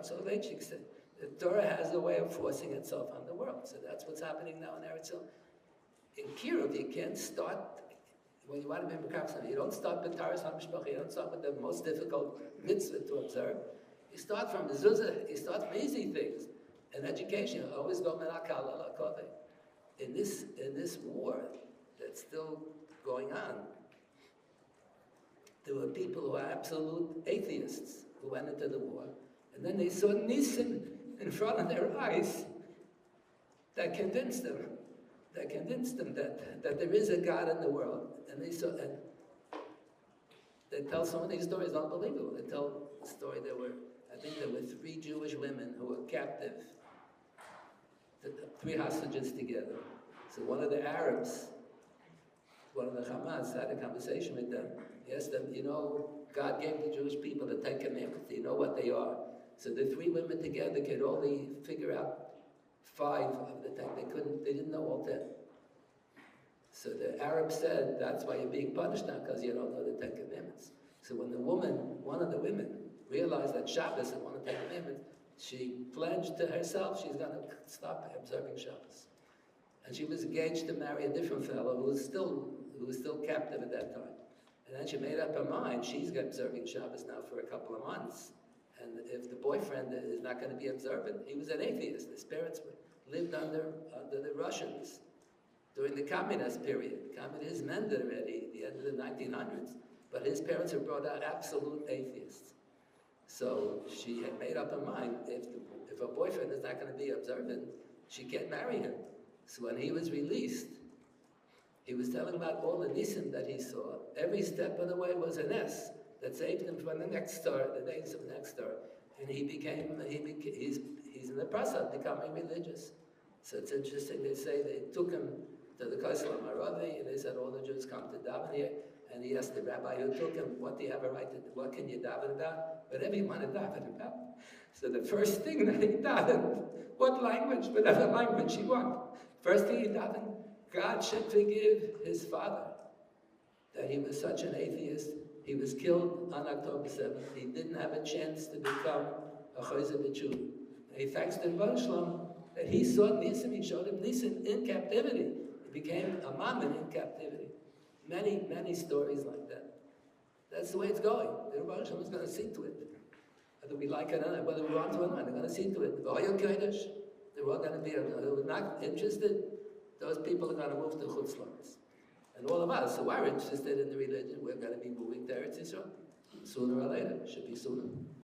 Soloveitchik said, the Torah has a way of forcing itself on the world. So that's what's happening now in Eretz Yisrael. In Kiruv, you can't start, when you want to be Mekach, you don't start with Taras HaMishpacha, you don't start with the most difficult mitzvah to observe. You start from mezuzah, you start from easy things. In education, you always go menakal ala kodeh. In this war that's still going on, there were people who are absolute atheists who went into the war, and then they saw nisim in front of their eyes that convinced them that there is a God in the world. And they saw, and they tell some of these stories unbelievable. They tell the story I think there were 3 Jewish women who were captive, 3 hostages together. So one of the Arabs, one of the Hamas, had a conversation with them. He asked them, God gave the Jewish people the 10 Commandments. Do you know what they are? So the 3 women together could only figure out 5 of the 10. They didn't know all 10. So the Arab said, that's why you're being punished now, because you don't know the 10 Commandments. So when one of the women, realized that Shabbos is one of the 10 Commandments, she pledged to herself she's going to stop observing Shabbos. And she was engaged to marry a different fellow who was still captive at that time. And then she made up her mind, she's observing Shabbos now for a couple of months. And if the boyfriend is not going to be observant, he was an atheist. His parents lived under the Russians during the communist period. Communism ended already at the end of the 1900s. But his parents were brought out absolute atheists. So she had made up her mind, if her boyfriend is not going to be observant, she can't marry him. So when he was released, he was telling about all the nisim that he saw. Every step of the way was an S that saved him from the next star, the days of the next star. And he's in the process of becoming religious. So it's interesting, they say they took him to the Kosel Maravi, and they said all the Jews come to daven here. And he asked the rabbi who took him, what do you have a right to do? What can you daven about? Whatever you want to daven about. So the first thing that he davened, what language? Whatever language he wanted. First thing he davened, God should forgive his father, that he was such an atheist. He was killed on October 7th. He didn't have a chance to become a Chayzer B'tshuva. He thanks the Rebbe Shalom that he saw Nisim, he showed him Nisim in captivity. He became a mammon in captivity. Many, many stories like that. That's the way it's going. The Rebbe Shalom is going to see to it. Whether we like it or not, whether we want to or not, they're going to see to it. They're all going to be, they're not interested. Those people are going to move to Chutz La'aretz. And all of us who are interested in the religion, we're going to be moving to Eretz Yisrael. Sooner or later. Should be sooner.